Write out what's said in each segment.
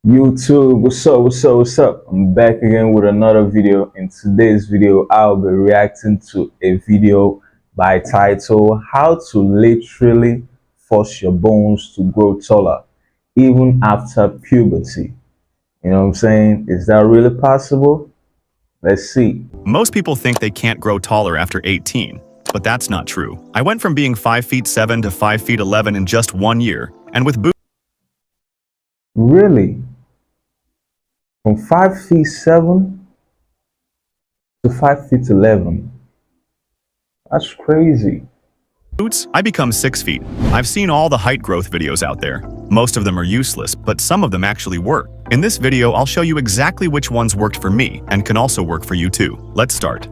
YouTube, what's up? I'm back again with another video. In today's video, I'll be reacting to a video by title How to Literally Force Your Bones to Grow Taller Even After Puberty. You know what I'm saying? Is that really possible? Let's see. Most people think they can't grow taller after 18, but that's not true. I went from being 5 feet 7 to 5 feet 11 in just 1 year, and with boots. Really? From 5 feet 7 to 5 feet 11? That's crazy. I become 6 feet. I've seen all the height growth videos out there. Most of them are useless, but some of them actually work. In this video, I'll show you exactly which ones worked for me and can also work for you too. Let's start.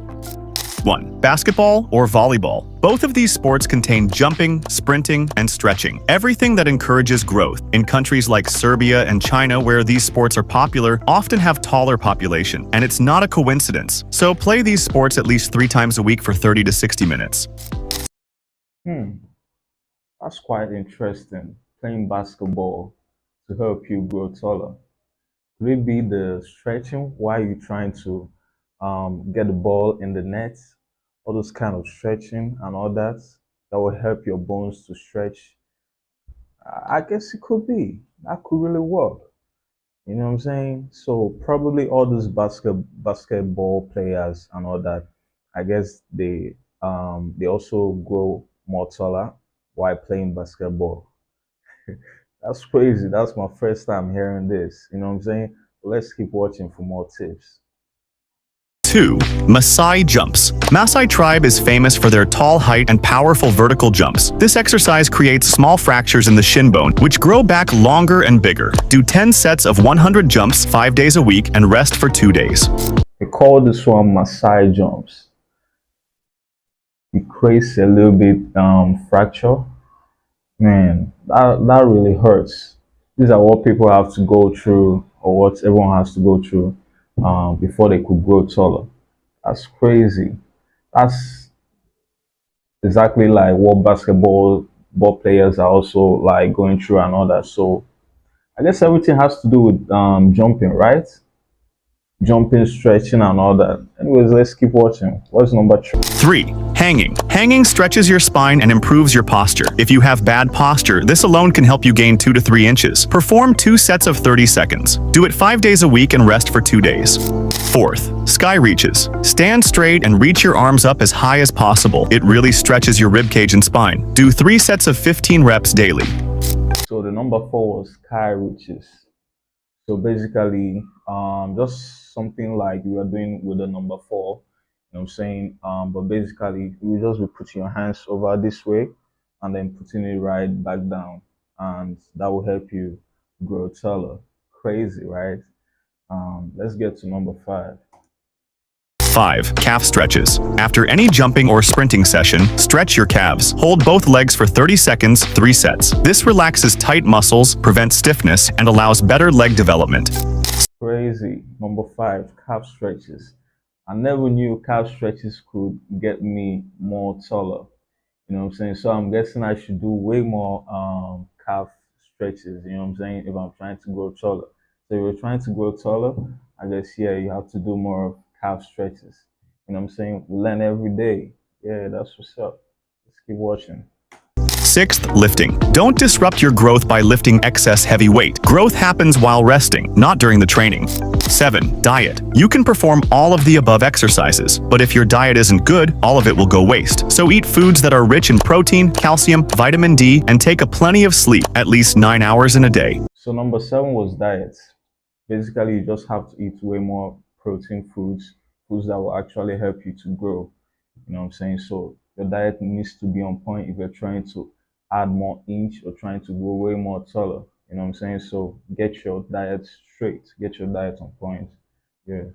1. Basketball or volleyball. Both of these sports contain jumping, sprinting, and stretching. Everything that encourages growth. In countries like Serbia and China where these sports are popular, often have taller population, and it's not a coincidence. So play these sports at least 3 times a week for 30 to 60 minutes. That's quite interesting. Playing basketball to help you grow taller. Could it be the stretching while you're trying to get the ball in the net? All those kind of stretching and all that that will help your bones to stretch. I guess it could be. That could really work. You know what I'm saying? So probably all those basketball players and all that, I guess they also grow more taller while playing basketball. That's crazy. That's my first time hearing this. You know what I'm saying? But let's keep watching for more tips. 2. Maasai jumps. Maasai tribe is famous for their tall height and powerful vertical jumps. This exercise creates small fractures in the shin bone, which grow back longer and bigger. Do 10 sets of 100 jumps 5 days a week and rest for 2 days. They call this one Maasai jumps. It creates a little bit fracture. Man, that really hurts. These are what people have to go through, or what everyone has to go through before they could grow taller. That's crazy. That's exactly like what basketball ball players are also like going through and all that. So I guess everything has to do with jumping, right? Jumping, stretching, and all that. Anyways, let's keep watching. What's number 3? 3. Hanging. Hanging stretches your spine and improves your posture. If you have bad posture, this alone can help you gain 2 to 3 inches. Perform 2 sets of 30 seconds. Do it 5 days a week and rest for 2 days. 4th. Sky reaches. Stand straight and reach your arms up as high as possible. It really stretches your ribcage and spine. Do 3 sets of 15 reps daily. So the number 4 was sky reaches. So basically, just something like you are doing with the number 4. You know what I'm saying? But basically, you just be putting your hands over this way and then putting it right back down, and that will help you grow taller. Crazy, right? Let's get to number 5. 5. Calf stretches. After any jumping or sprinting session, stretch your calves. Hold both legs for 30 seconds, 3 sets. This relaxes tight muscles, prevents stiffness, and allows better leg development. Crazy. Number 5, calf stretches. I never knew calf stretches could get me more taller. You know what I'm saying? So I'm guessing I should do way more calf stretches, you know what I'm saying, if I'm trying to grow taller. So if you're trying to grow taller, I guess yeah, you have to do more of calf stretches. You know what I'm saying? We learn every day. Yeah, that's what's up. Let's keep watching. 6th, lifting. Don't disrupt your growth by lifting excess heavy weight. Growth happens while resting, not during the training. 7. Diet. You can perform all of the above exercises, but if your diet isn't good, all of it will go waste. So eat foods that are rich in protein, calcium, vitamin D, and take a plenty of sleep, at least 9 hours in a day. So number 7 was diet. Basically, you just have to eat way more protein foods, foods that will actually help you to grow. You know what I'm saying? So your diet needs to be on point if you're trying to add more inch or trying to grow way more taller. You know what I'm saying? So get your diet straight, get your diet on point. Yeah.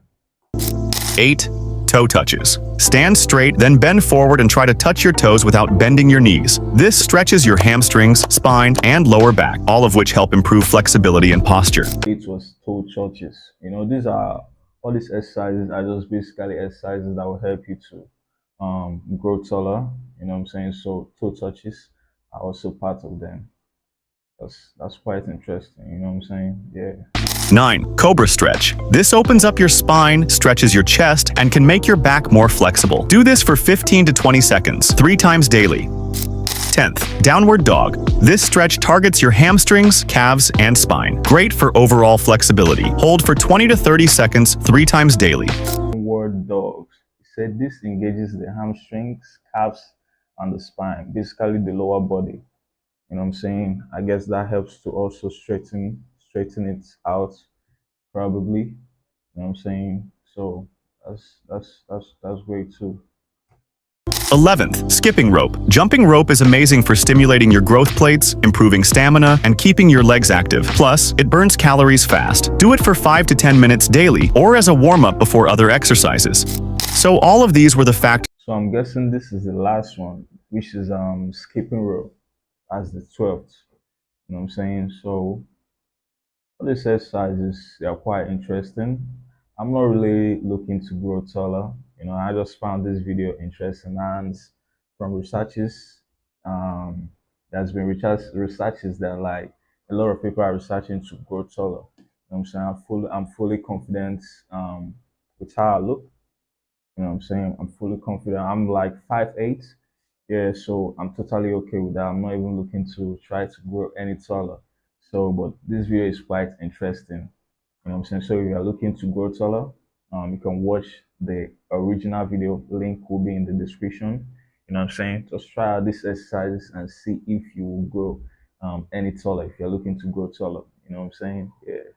8. Toe touches. Stand straight, then bend forward and try to touch your toes without bending your knees. This stretches your hamstrings, spine, and lower back, all of which help improve flexibility and posture. It was toe touches. You know, these are all these exercises are just basically exercises that will help you to grow taller. You know what I'm saying? So toe touches are also part of them. That's quite interesting. You know what I'm saying? Yeah. 9. Cobra stretch. This opens up your spine, stretches your chest, and can make your back more flexible. Do this for 15 to 20 seconds, 3 times daily. 10th, downward dog. This stretch targets your hamstrings, calves, and spine. Great for overall flexibility. Hold for 20 to 30 seconds, 3 times daily. Downward dogs. He said this engages the hamstrings, calves, and the spine, basically the lower body. You know what I'm saying? I guess that helps to also straighten it out, probably. You know what I'm saying? So that's great too. 11th, skipping rope. Jumping rope is amazing for stimulating your growth plates, improving stamina, and keeping your legs active. Plus, it burns calories fast. Do it for 5 to 10 minutes daily or as a warm-up before other exercises. So all of these were the factors. So I'm guessing this is the last one, which is skipping rope as the 12th. You know what I'm saying? So all these exercises, they are quite interesting. I'm not really looking to grow taller. You know, I just found this video interesting, and from researches, there's been researches that like a lot of people are researching to grow taller. You know what I'm saying? I'm fully confident with how I look. You know what I'm saying? I'm fully confident. I'm like 5'8". Yeah, so I'm totally okay with that. I'm not even looking to try to grow any taller. So, but this video is quite interesting. You know what I'm saying? So if you are looking to grow taller, you can watch the original video. Link will be in the description. You know what I'm saying? Just try out these exercises and see if you will grow any taller if you're looking to grow taller. You know what I'm saying? Yeah.